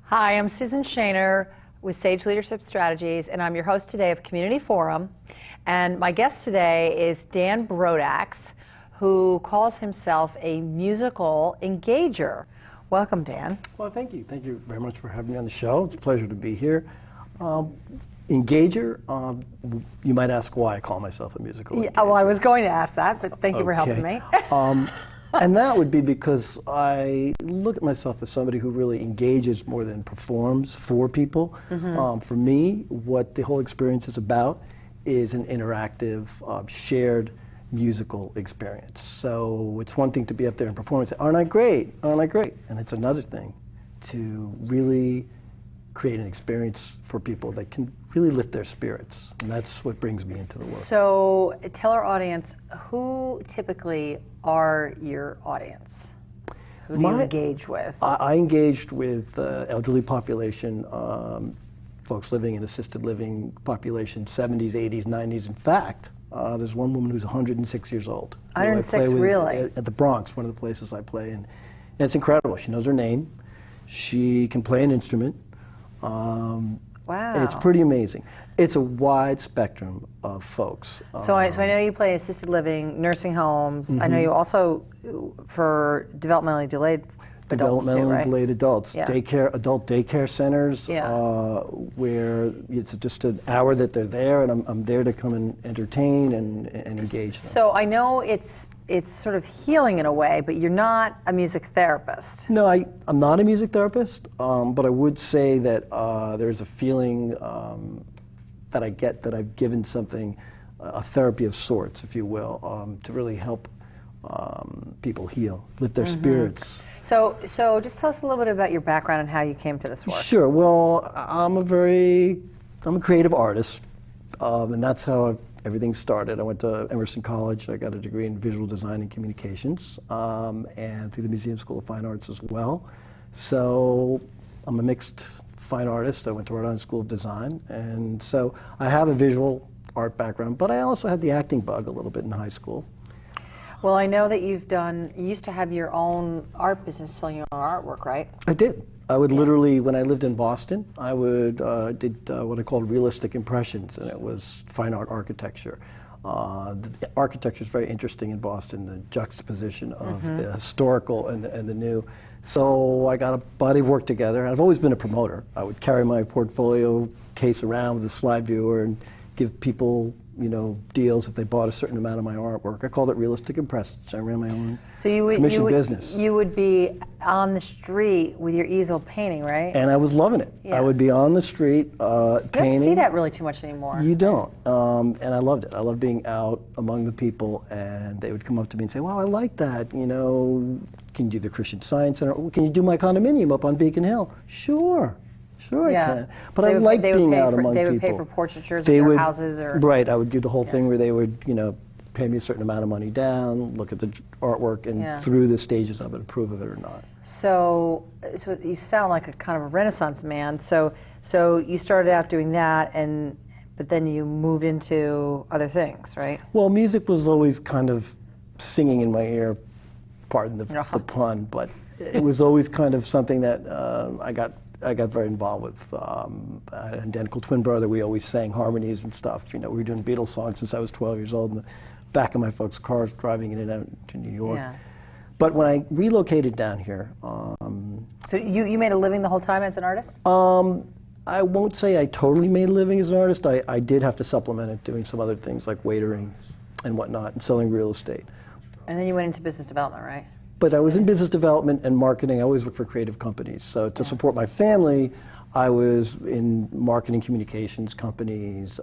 Hi, I'm Susan Shaner with Sage Leadership Strategies, and I'm your host today of Community Forum. And my guest today is Dan Brodax, who calls himself a musical engager. Welcome, Dan. Well, thank you. Thank you very much for having me on the show. It's a pleasure to be here. Engager, you might ask why I call myself a musical engager. Well, I was going to ask that, but thank you for helping me. And that would be because I look at myself as somebody who really engages more than performs for people. For me, what the whole experience is about is an interactive, shared musical experience. So it's one thing to be up there and perform and say, aren't I great? Aren't I great? And it's another thing to really create an experience for people that can really lift their spirits. And that's what brings me into the work. So tell our audience, who typically are your audience? Who do you engage with? I engaged with elderly population, folks living in assisted living population, 70s, 80s, 90s. In fact, there's one woman who's 106 years old. 106, really? At the Bronx, one of the places I play in. And it's incredible. She knows her name. She can play an instrument. Wow. It's pretty amazing. It's a wide spectrum of folks. So I know you play assisted living, nursing homes. I know you also, for developmentally delayed adults too, right? Delayed adults, Yeah. adult daycare centers, where it's just an hour that they're there, and I'm there to come and entertain and engage them. So I know it's sort of healing in a way, but you're not a music therapist. No, I'm not a music therapist, but I would say that there's a feeling that I get that I've given something, a therapy of sorts, if you will, to really help people heal, lift their spirits. So just tell us a little bit about your background and how you came to this work. Sure. Well, I'm a creative artist, and that's how everything started. I went to Emerson College. I got a degree in visual design and communications, and through the Museum School of Fine Arts as well. So I'm a mixed fine artist. I went to Rhode Island School of Design, and so I have a visual art background, but I also had the acting bug a little bit in high school. Well, I know that you used to have your own art business, selling your own artwork, right? I did. I would literally, when I lived in Boston, I would did what I called realistic impressions, and it was fine art architecture. The architecture is very interesting in Boston, the juxtaposition of the historical and the new. So I got a body of work together. I've always been a promoter. I would carry my portfolio case around with a slide viewer and give people, deals if they bought a certain amount of my artwork. I called it realistic impressions. I ran my own commission business. You would be on the street with your easel painting, right? And I was loving it. Yeah. I would be on the street painting. You don't see that really too much anymore. You don't. And I loved it. I loved being out among the people, and they would come up to me and say, wow, I like that. Can you do the Christian Science Center? Can you do my condominium up on Beacon Hill? Sure. Sure, I can. But I like being out among people. They would pay for portraitures of their houses? Right, I would do the whole thing where they would, pay me a certain amount of money down, look at the artwork, and through the stages of it, approve of it or not. So you sound like a kind of a Renaissance man. So you started out doing that, but then you moved into other things, right? Well, music was always kind of singing in my ear, pardon the pun, but it was always kind of something that I got very involved with. I had an identical twin brother. We always sang harmonies and stuff. We were doing Beatles songs since I was 12 years old in the back of my folks' cars driving in and out to New York. Yeah. But when I relocated down here... So you made a living the whole time as an artist? I won't say I totally made a living as an artist. I did have to supplement it doing some other things like waitering and whatnot and selling real estate. And then you went into business development, right? But I was in business development and marketing. I always worked for creative companies. So to support my family, I was in marketing communications companies,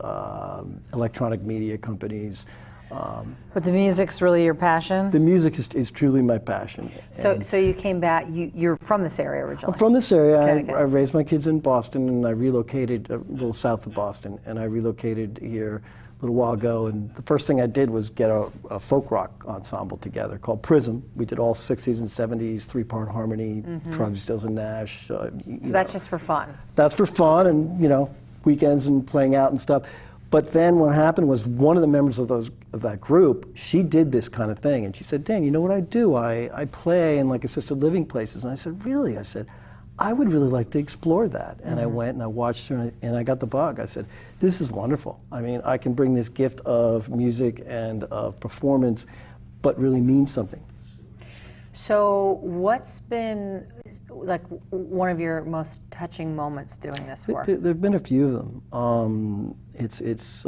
electronic media companies. But the music's really your passion? The music is truly my passion. So you came back, you're from this area originally? I'm from this area. I raised my kids in Boston, and I relocated a little south of Boston, and I relocated here a little while ago, and the first thing I did was get a folk rock ensemble together called Prism. We did all 60s and 70s, three-part harmony, Crosby, Stills and Nash. So that's just for fun? That's for fun, and weekends and playing out and stuff. But then what happened was one of the members of that group, she did this kind of thing, and she said, Dan, you know what I do? I play in like assisted living places. And I said, really? I said, I would really like to explore that. And I went and I watched her and I got the bug. I said, this is wonderful. I mean, I can bring this gift of music and of performance, but really mean something. So what's been like one of your most touching moments doing this work? There have been a few of them. It's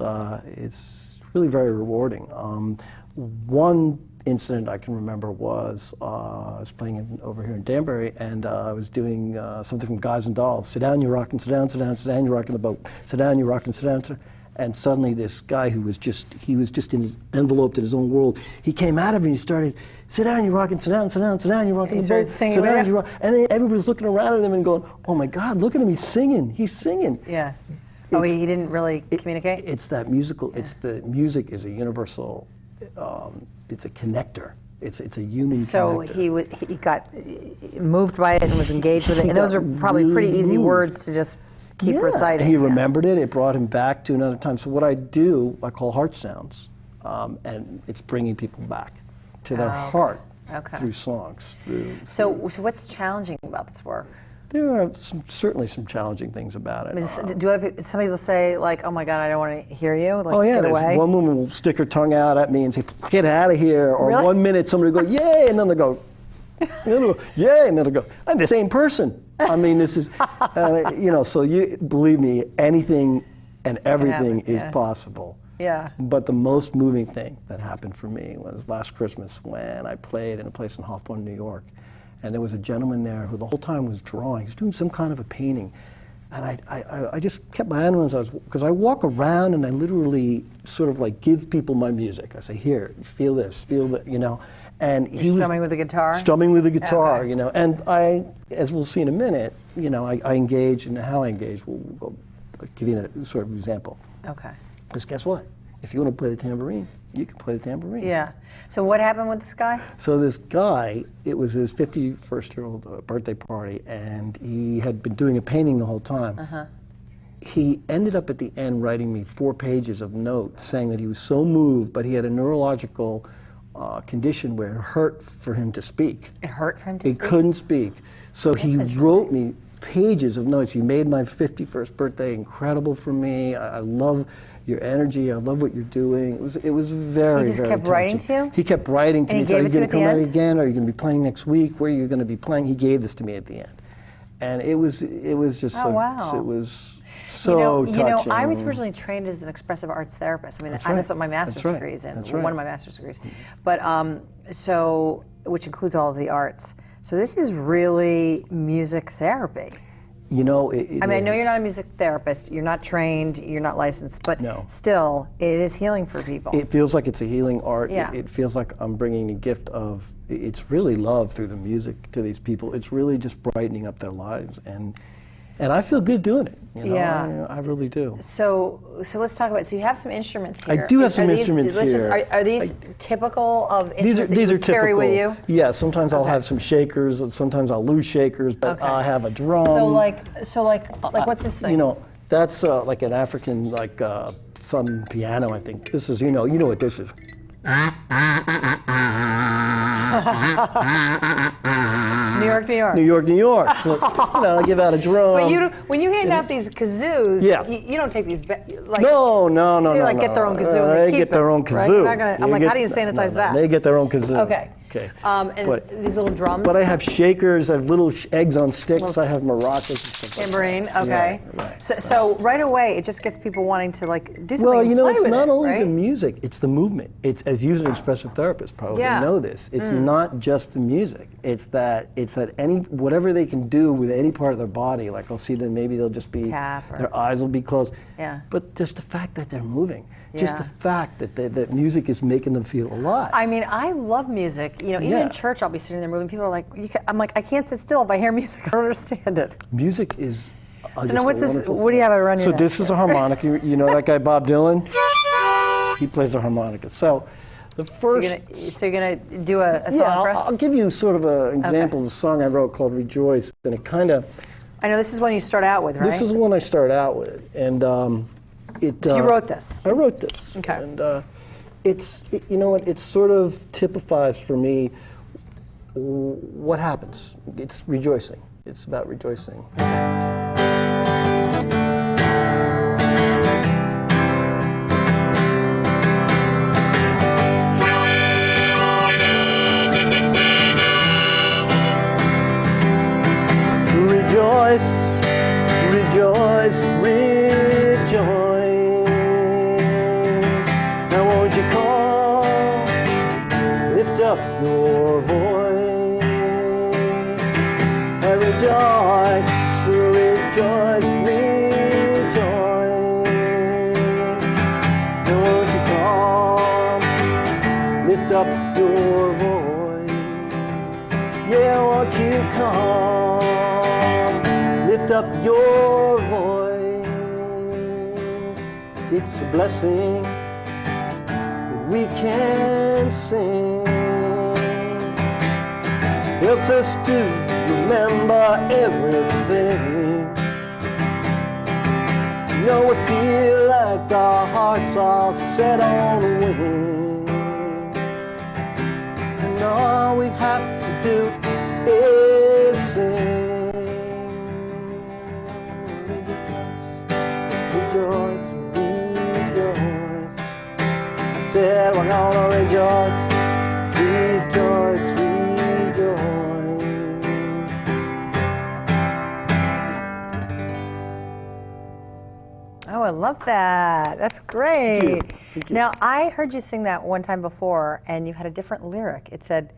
really very rewarding. One incident I can remember was I was playing over here in Danbury, and I was doing something from Guys and Dolls. Sit down, you rockin', sit down, sit down, you rockin' the boat. Sit down, you rockin', sit down, sit down. And suddenly this guy who was just in his enveloped in his own world, he came out of it and he started, sit down, you rockin', sit down, you rockin' the boat. Sit down, you rock. And then everybody was looking around at him and going, oh my God, look at him, he's singing. Yeah. Oh, he didn't really communicate? It's that musical, the music is a universal, it's a connector. It's a human connector. So he got moved by it and was engaged with it. And those are probably pretty easy words to just keep reciting. He remembered it. It brought him back to another time. So what I do, I call heart sounds, and it's bringing people back to their heart through songs. So what's challenging about this work? There are certainly some challenging things about it. I mean, some people say, like, oh my God, I don't want to hear you, like, oh yeah, get away? One woman will stick her tongue out at me and say, get out of here. Or Really? 1 minute somebody will go, yay, and then they'll go, yay, and then they'll go, I'm the same person. I mean, this is, so you believe me, anything and everything is possible. Yeah. But the most moving thing that happened for me was last Christmas when I played in a place in Hawthorne, New York. And there was a gentleman there who the whole time was drawing. He was doing some kind of a painting. And I just kept my eye on him because I walk around and I literally sort of like give people my music. I say, here, feel this, feel that, And he was strumming with the guitar? Strumming with the guitar, Okay. And I, as we'll see in a minute, I engage, and how I engage, I'll give you a sort of example. Okay. Because guess what? If you want to play the tambourine, you can play the tambourine. Yeah. So what happened with this guy? So this guy, it was his 51st birthday party, and he had been doing a painting the whole time. He ended up at the end writing me 4 pages of notes saying that he was so moved, but he had a neurological condition where it hurt for him to speak. It hurt for him to speak? He couldn't speak. So he wrote me pages of notes. He made my 51st birthday incredible for me. I love your energy. I love what you're doing. It was very, He just very kept touching. writing to you? He kept writing to And me. he gave Are it you to going to you at come the out end? again? Are you going to be playing next week? Where are you going to be playing? He gave this to me at the end. And it was just wow. it was so touching. I was originally trained as an expressive arts therapist. I mean, That's right. that's what my master's That's right. degree is in. That's right. One of my master's degrees. But which includes all of the arts. So this is really music therapy. I mean, I know you're not a music therapist, you're not trained, you're not licensed, but still, it is healing for people. It feels like it's a healing art. Yeah. It feels like I'm bringing a gift of, it's really love through the music to these people. It's really just brightening up their lives. And I feel good doing it. Yeah. I really do. So let's talk about it. So you have some instruments here. I do have some instruments here. Are these typical of instruments These that are you carry typical. with you? Yeah, sometimes I'll have some shakers, and sometimes I'll lose shakers, but I have a drum. So like what's this thing? That's like an African thumb piano, I think. This is, you know what this is. New York, New York. New York, New York. So, I give out a drum. But when you hand out these kazoos, Yeah. you don't take these like No. They like get their own kazoo and They keep get their it, own right? kazoo. You're not gonna- I'm like, how do you sanitize that? They get their own kazoo. Okay. Okay. And But- these little drums. But I have shakers, I have little eggs on sticks, I have maracas and stuff like tambourine. that. Okay. Yeah, right. So right away, it just gets people wanting to like do something. Well, and play it's with not it, only right? the music, it's the movement. It's, as you as an expressive therapist probably Yeah. know this, it's not just the music. It's that whatever they can do with any part of their body, like I'll see them, maybe they'll just be, Tap or- their eyes will be closed. Yeah. But just the fact that they're moving, just Yeah. the fact that music is making them feel alive. I mean, I love music. Even Yeah. in church, I'll be sitting there moving. People are like, I'm like, I can't sit still if I hear music. I don't understand it. Music is just now what's a this- wonderful what do you have around your So neck this is a harmonica. You know that guy Bob Dylan? He plays the harmonica. So the first... So you're gonna do a song Yeah, for us? I'll give you sort of an example of a song I wrote called Rejoice, and it kind of... I know this is one you start out with, right? This is one I start out with, and So you wrote this? I wrote this. Okay. And it sort of typifies for me what happens? It's rejoicing. It's about rejoicing. Rejoice, rejoice, rejoice. Now won't you come, lift up your voice, and rejoice, rejoice, rejoice. Now won't you come, lift up your voice. Yeah, won't you come, lift up your voice. It's a blessing we can sing. Helps us to remember everything. You know, we feel like our hearts are set on a wing, and all we have to do is sing. Rejoice, rejoice. Said we're gonna rejoice, rejoice, rejoice. Oh, I love that. That's great. Thank you. Thank you. Now, I heard you sing that one time before, and you had a different lyric. It said,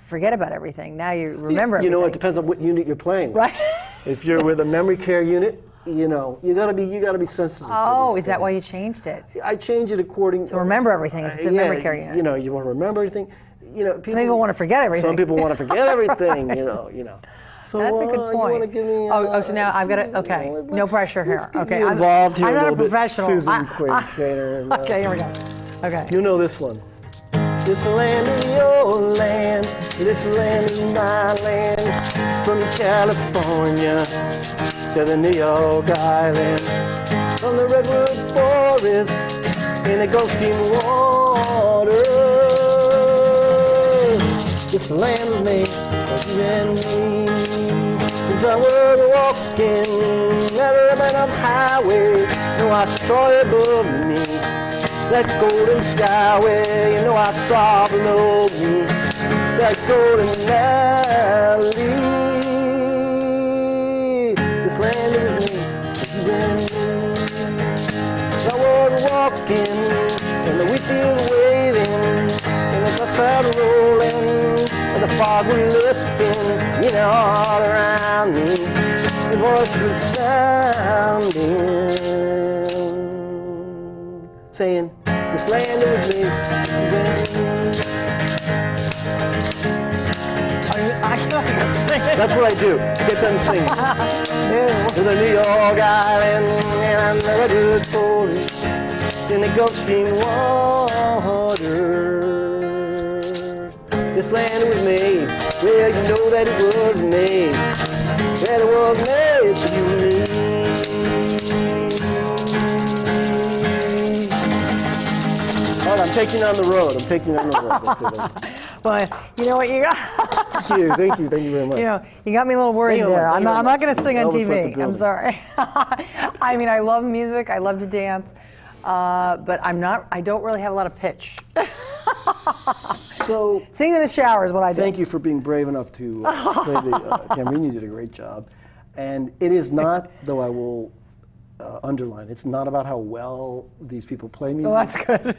forget about everything. Now you remember You know, it everything. depends on what unit you're playing with. Right? If you're with a memory care unit, you know, you gotta be sensitive. Oh, to these is that why you things. changed it? I change it according To remember everything if it's a memory care unit. You know, you want to remember everything. You know, Some people want to forget everything. Some people want to forget everything. You know. So That's a good You point. want to give me? So now I've got to. Okay, no pressure here. Let's get Okay, you involved here I'm a not a little bit. professional. Susan Quinn Shaner. Okay, here we go. Okay. You know this one. This land is your land, this land is my land. From California to the New York Island, from the redwood forest in the Gulf Stream water. This land was made for you and me. Since I was walking that urban up highway, no, I saw it above me. That golden skyway, you know I saw below me. That golden valley. This land is me, you and me. I was walking, and the wheat field waving, and the cloud rolling, and the fog was lifting, you know, all around me. Your voice was sounding, saying, this land is me, you and me. I feel like I'm singing. That's what I do. Get them singing. To the New York Island, and the redwood forest, in the Gulf Stream water. This land was made, well, you know that it was made, that it was made for you and me. All right, I'm taking you on the road. I'm taking you on the road. Well, you know what you got? Thank you very much. You know, you got me a little worried Hang on, there. hang on. I'm not going to sing on Elvis left the TV. I'm building. sorry. I mean, I love music. I love to dance, but I don't really have a lot of pitch. So, Singing in the shower is what I do. thank you for being brave enough to play the tambourine. You did a great job. And it is not, though I will underline, it's not about how well these people play music. Well, that's good.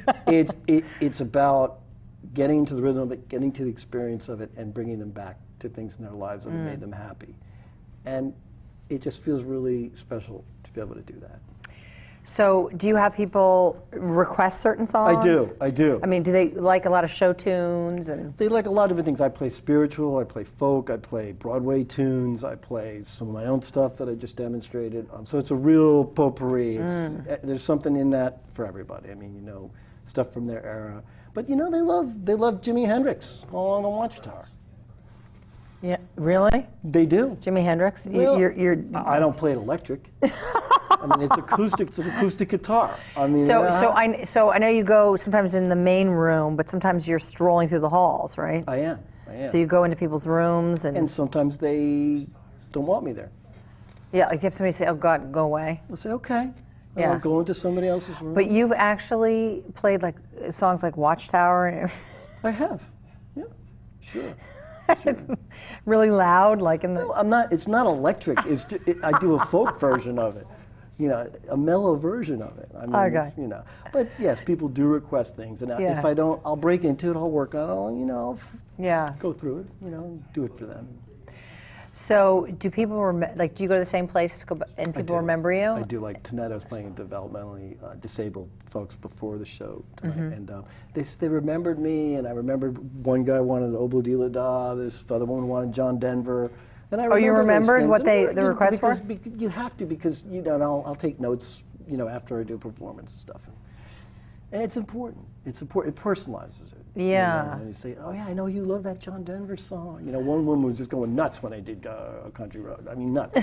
It's about getting to the rhythm of it, getting to the experience of it, and bringing them back to things in their lives that have made them happy. And it just feels really special to be able to do that. So, do you have people request certain songs? I do. I mean, do they like a lot of show tunes and? They like a lot of different things. I play spiritual, I play folk, I play Broadway tunes, I play some of my own stuff that I just demonstrated. So it's a real potpourri. There's something in that for everybody. I mean, you know, stuff from their era. But you know, they love Jimi Hendrix all on the Watchtower. Yeah, really? They do. Jimi Hendrix? Well, You're I don't play it electric. I I mean, it's acoustic. It's an acoustic guitar. I mean, So I know you go sometimes in the main room, but sometimes you're strolling through the halls, right? I am. So you go into people's rooms And sometimes they don't want me there. yeah, like you have somebody say, "Oh God, go away." I'll say, okay. Yeah. I'll go into somebody else's room. But you've actually played like songs like Watchtower and I have. Yeah, sure. really loud, like in the. No, I'm not. It's not electric. I do a folk version of it. You know, a mellow version of it. I mean, Okay. you know. But yes, people do request things, and Yeah. if I don't, I'll break into it. I'll work on it. I'll Yeah. go through it. You know, do it for them. So do people like? Do you go to the same places and people remember you? I do. Like tonight, I was playing developmentally disabled folks before the show tonight, and they remembered me, and I remembered one guy wanted Obla Di La Da, this other one wanted John Denver, and I you remembered what the request because were? You have to, because you know, and I'll take notes, you know, after I do a performance and stuff, and it's important. It's important. It personalizes it. Yeah. You know, and you say, oh yeah, I know you love that John Denver song. You know, one woman was just going nuts when I did A Country Road. I mean, nuts.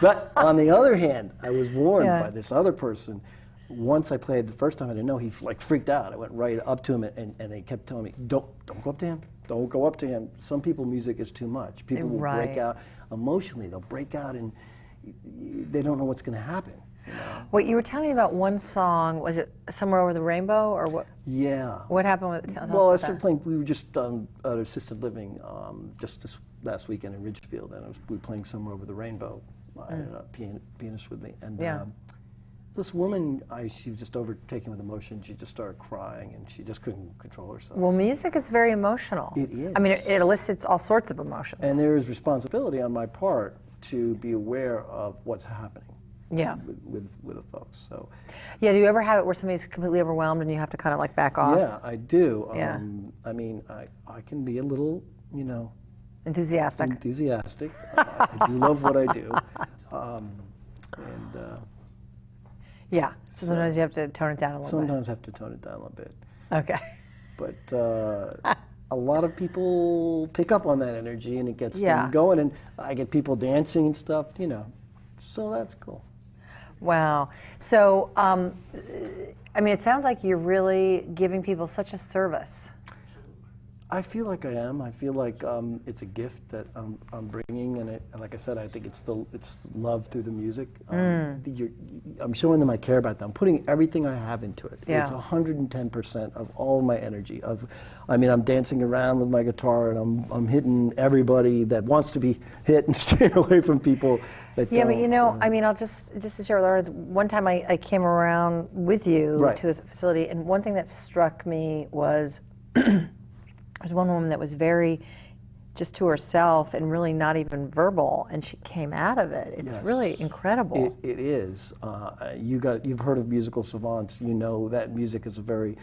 But on the other hand, I was warned by this other person. Once I played the first time, I didn't know, he like freaked out. I went right up to him, and they kept telling me, don't go up to him. Don't go up to him. Some people, music is too much. People will break out emotionally. They'll break out, and they don't know what's going to happen. You know? What you were telling me about one song, was it Somewhere Over the Rainbow, or what? Yeah. What happened with it? Well, I started playing. We were just at assisted living just this last weekend in Ridgefield, and we were playing Somewhere Over the Rainbow. I had a pianist with me, and this woman, she was just overtaken with emotion. She just started crying, and she just couldn't control herself. Well, music is very emotional. It is. I mean, it elicits all sorts of emotions. And there is responsibility on my part to be aware of what's happening. Yeah. With the folks. So. Yeah. Do you ever have it where somebody's completely overwhelmed and you have to kind of like back off? Yeah, I do. Yeah. I mean, I can be a little, you know. Enthusiastic. I do love what I do. Yeah. So sometimes you have to tone it down a little bit. Sometimes have to tone it down a bit. Okay. But a lot of people pick up on that energy, and it gets them going, and I get people dancing and stuff, you know. So that's cool. Wow. So, I mean, it sounds like you're really giving people such a service. I feel like I am. I feel like it's a gift that I'm bringing, and like I said, I think it's love through the music. I'm showing them I care about them. I'm putting everything I have into it. Yeah. It's 110% of all of my energy. I mean, I'm dancing around with my guitar, and I'm hitting everybody that wants to be hit, and staying away from people that don't. But you know, I mean, I'll just to share with our audience, one time I came around with you to a facility, and one thing that struck me was there's one woman that was very just to herself and really not even verbal, and she came out of it. It's really incredible. It is. You've heard of musical savants. You know that music is a very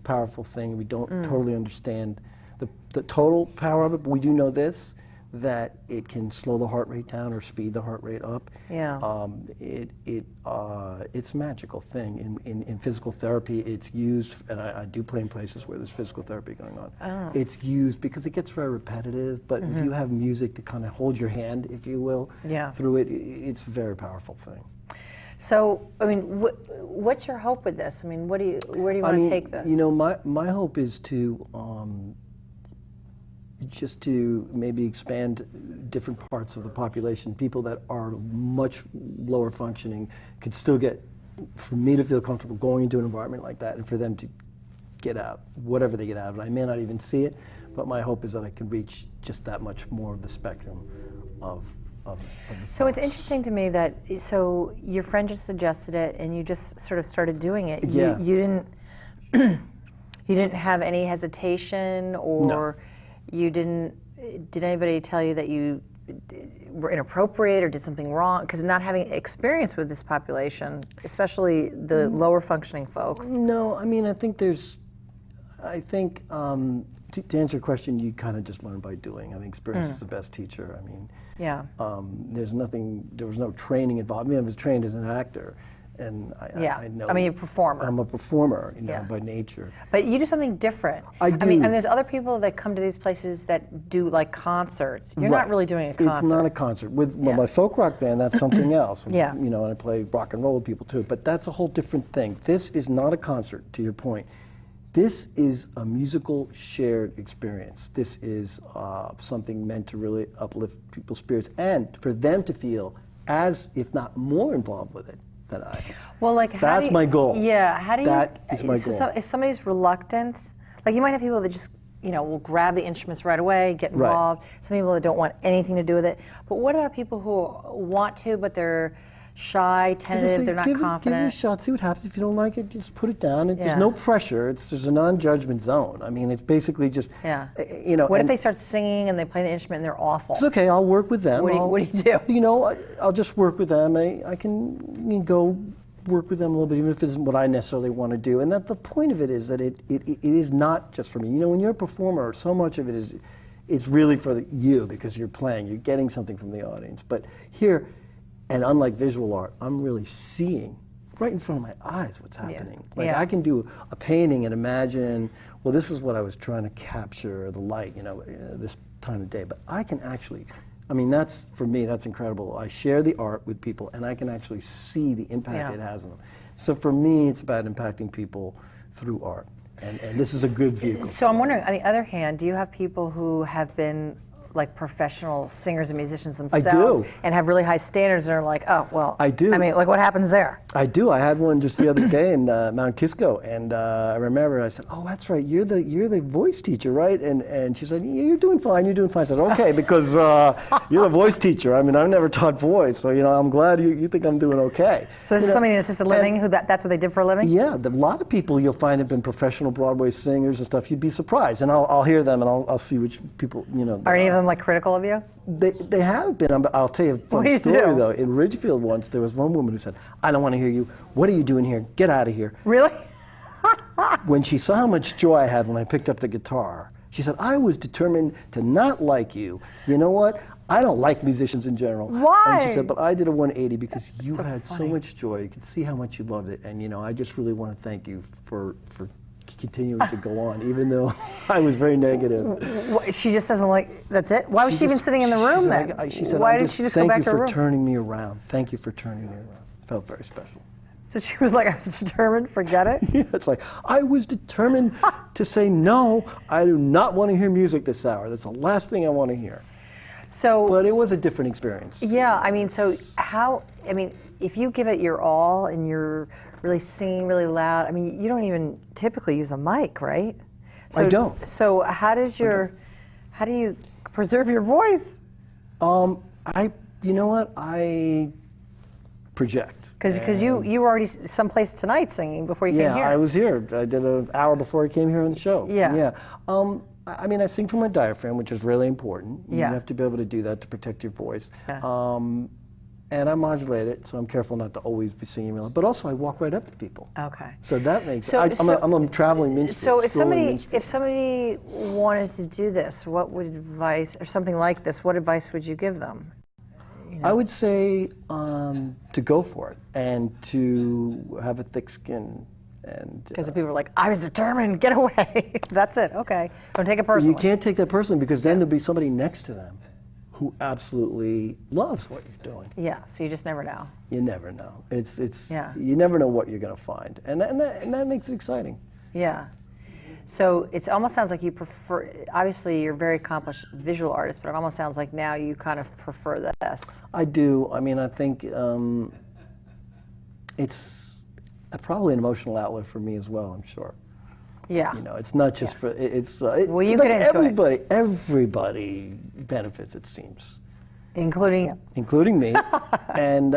powerful thing. We don't totally understand the total power of it, but we do know this, that it can slow the heart rate down or speed the heart rate up. Yeah. It's a magical thing. In physical therapy, it's used, and I do play in places where there's physical therapy going on. Oh. It's used because it gets very repetitive, but if you have music to kind of hold your hand, if you will, through it, it's a very powerful thing. So, I mean, what's your hope with this? I mean, where do you want to take this? You know, my hope is to just to maybe expand different parts of the population. People that are much lower functioning could still get, for me to feel comfortable going into an environment like that, and for them to get out, whatever they get out of it. I may not even see it, but my hope is that I can reach just that much more of the spectrum of the So it's interesting to me that, so your friend just suggested it, and you just sort of started doing it. Yeah. You didn't, you didn't have any hesitation, or you didn't, did anybody tell you that you were inappropriate or did something wrong? Because not having experience with this population, especially the lower functioning folks. No, I mean, I think to answer your question, you kind of just learn by doing. I mean, experience is the best teacher. I mean, there was no training involved. I mean, I was trained as an actor, and Yeah. I know. I mean, you're a performer. I'm a performer, you know, Yeah. by nature. But you do something different. I do. mean, and there's other people that come to these places that do like concerts. You're not Right. really doing a concert. It's not a concert. With Yeah. my folk rock band, that's something else. Yeah. You know, and I play rock and roll with people too. But that's a whole different thing. This is not a concert, to your point. This is a musical shared experience. This is something meant to really uplift people's spirits and for them to feel as, if not more, involved with it than I am. Well, like how That's do you, my goal. Yeah, how do you? That is my so, goal. So if somebody's reluctant, like you might have people that just will grab the instruments right away, get Right. involved. Some people that don't want anything to do with it. But what about people who want to, but they're shy, I just tentative, say, they're not give it a confident? shot, see what happens. If you don't like it, just put it down. Yeah. There's no pressure. There's a non-judgment zone. I mean, it's basically just, Yeah. What if they start singing and they play the instrument and they're awful? It's okay. I'll work with them. What do you do? You know, I'll just work with them. I can go work with them a little bit, even if it isn't what I necessarily want to do. And that the point of it is that it is not just for me. You know, when you're a performer, so much of it is, it's really for you because you're playing. You're getting something from the audience. But here, and unlike visual art, I'm really seeing right in front of my eyes what's happening. Like Yeah. I can do a painting and imagine, well, this is what I was trying to capture, the light, this time of day. But I can actually, I mean, that's, for me, that's incredible. I share the art with people and I can actually see the impact Yeah. it has on them. So for me, it's about impacting people through art. And this is a good vehicle. So I'm wondering, on the other hand, do you have people who have been like professional singers and musicians themselves do. and have really high standards and are like, oh, well, I do. I mean, like what happens there? I do. I had one just the other day in Mount Kisco, and I remember I said, "Oh, that's right. You're the voice teacher, right?" And she said, "Yeah, you're doing fine. You're doing fine." I said, "Okay, because you're the voice teacher. I mean, I've never taught voice, so I'm glad you think I'm doing okay." So this is somebody in assisted living who that's what they did for a living? Yeah, a lot of people you'll find have been professional Broadway singers and stuff. You'd be surprised, and I'll hear them, and I'll see which people Are any of them like critical of you? They have been. I'll tell you a What do funny you story do? though. In Ridgefield once, there was one woman who said, "I don't want to hear you. What are you doing here? Get out of here." Really? When she saw how much joy I had when I picked up the guitar, she said, "I was determined to not like you. You know what? I don't like musicians in general." Why? And she said, "But I did a 180 because you So had so funny. much joy. You could see how much you loved it. And I just really want to thank you for continuing to go on, even though I was very negative." She just doesn't like, that's it? Why was she even just- sitting in the she room said, then? She said, Why "I'm did she just go thank back you to her for room? turning me around. Thank you for turning me around." Felt very special. So she was like, I was determined, forget it? Yeah, it's like, I was determined to say, no, I do not want to hear music this hour. That's the last thing I want to hear. So, But it was a different experience. yeah, I mean, so if you give it your all and you're really singing really loud, I mean, you don't even typically use a mic, right? So, I don't. So how do you preserve your voice? You know what? I project. Because you were already someplace tonight singing before you came here. Yeah, I was here. I did an hour before I came here on the show. Yeah. Yeah. I mean, I sing from my diaphragm, which is really important. Yeah. You have to be able to do that to protect your voice. Yeah. And I modulate it, so I'm careful not to always be singing loud. But also, I walk right up to people. Okay. So that makes So- I'm a traveling minstrel. So if strolling somebody minstrel. wanted to do this, what would advice, or something like this, what advice would you give them? I would say to go for it and to have a thick skin. And Because the people are like, I was determined, get away. That's it, okay. Don't take it personally. you can't take that personally because then there'll be somebody next to them who absolutely loves what you're doing. Yeah, so you just never know. You never know. It's Yeah. You never know what you're going to find, and that makes it exciting. Yeah. So it almost sounds like you prefer, obviously you're a very accomplished visual artist, but it almost sounds like now you kind of prefer this. I do. I mean, I think it's probably an emotional outlet for me as well. I'm sure. Yeah. It's not just for it's. Well, you like can enjoy it. everybody benefits. It seems. Including me, and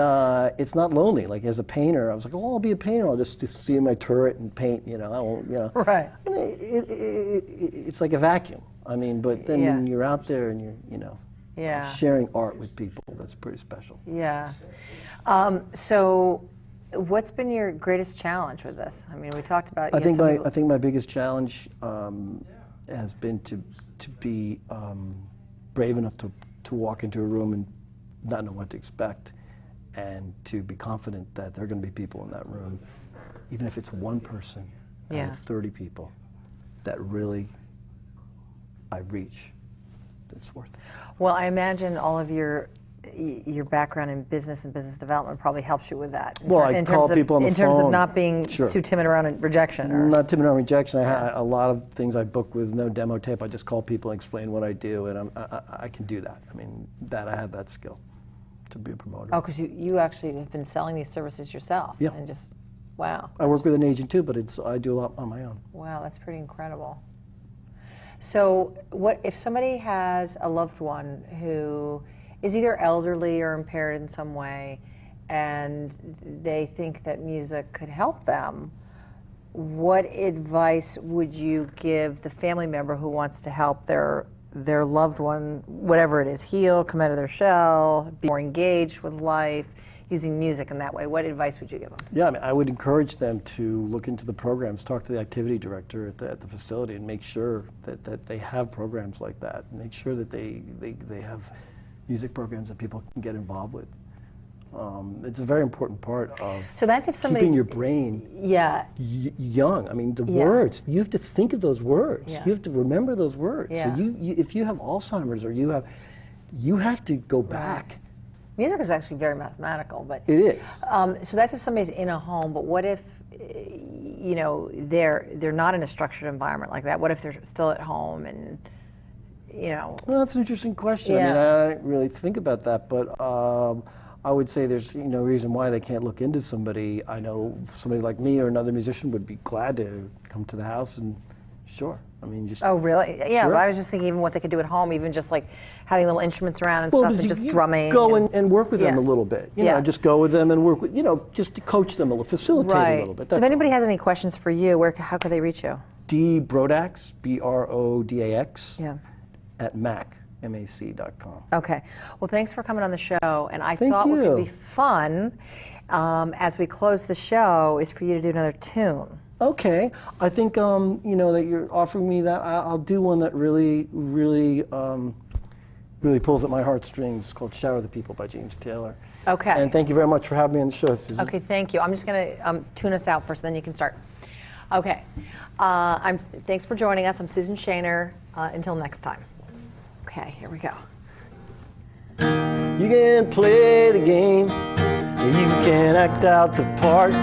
it's not lonely. Like as a painter, I was like, "Oh, I'll be a painter. I'll just see my turret and paint." I won't. Right. And it's like a vacuum. I mean, but then Yeah. you're out there and you're, Yeah. sharing art with people. That's pretty special. Yeah. So what's been your greatest challenge with this? I mean, we talked about. I think my biggest challenge has been to be brave enough to walk into a room and not know what to expect, and to be confident that there are going to be people in that room, even if it's one person out of 30 people, that really I reach, it's worth it. Well, I imagine all of your background in business and business development probably helps you with that. Well, I call people on the phone. In terms of not being Sure. too timid around rejection. Or, Not timid around rejection. I have a lot of things I book with no demo tape. I just call people and explain what I do, and I can do that. I mean, I have that skill to be a promoter. oh, because you actually have been selling these services yourself. Yeah. And just, wow. I work with an agent too, but I do a lot on my own. Wow, that's pretty incredible. So what if somebody has a loved one who is either elderly or impaired in some way, and they think that music could help them, what advice would you give the family member who wants to help their loved one, whatever it is, heal, come out of their shell, be more engaged with life, using music in that way? What advice would you give them? Yeah, I mean, I would encourage them to look into the programs, talk to the activity director at the facility, and make sure that they have programs like that. Make sure that they have music programs that people can get involved with. It's a very important part of So that's if somebody's keeping your brain young. I mean, the words, you have to think of those words. Yeah. You have to remember those words. Yeah. So if you have Alzheimer's or you have to go back. Music is actually very mathematical, but It is. so that's if somebody's in a home. But what if, you know, they're not in a structured environment like that? What if they're still at home and, you know? Well, that's an interesting question. Yeah. I mean, I didn't really think about that, but I would say there's no reason why they can't look into somebody. I know somebody like me or another musician would be glad to come to the house and sure. I mean, just Oh, really? Yeah, Sure. but I was just thinking even what they could do at home, even just like having little instruments around and stuff and just drumming. Go and work with them Yeah. a little bit. You Yeah. know, just go with them and work with, just to coach them a little, facilitate Right. a little bit. So if That's anybody has any questions for you, how could they reach you? D Brodax, Brodax, Yeah. at mac.com. Okay. Well, thanks for coming on the show. And I Thank thought what could you. be fun as we close the show is for you to do another tune. Okay, I think that you're offering me that. I'll do one that really pulls at my heartstrings. It's called "Shower the People" by James Taylor. Okay. And thank you very much for having me on the show, Susan. Okay, thank you. I'm just going to tune us out first, then you can start. Okay. Thanks for joining us. I'm Susan Shaner. Until next time. Okay, here we go. You can play the game, you can act out the part,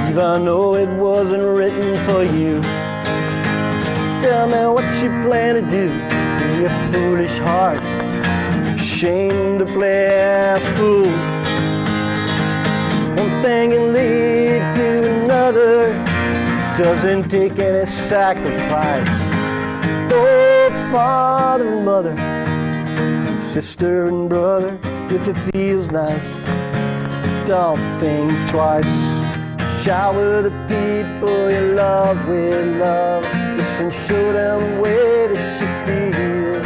even though it wasn't written for you. Tell me what you plan to do with your foolish heart. Shame to play a fool. One thing can lead to another, doesn't take any sacrifice. Oh, father and mother, sister and brother, if it feels nice, don't think twice. Shower the people you love with love. Listen, show them the way that you feel.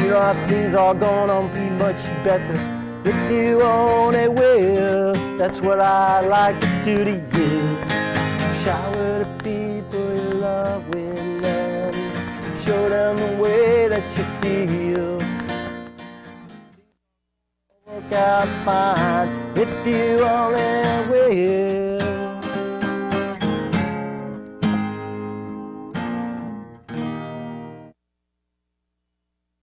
You know how things are gonna be much better if you only will. That's what I like to do to you. Shower the people you love with love. Show them the way that you feel. Work out fine if you only will.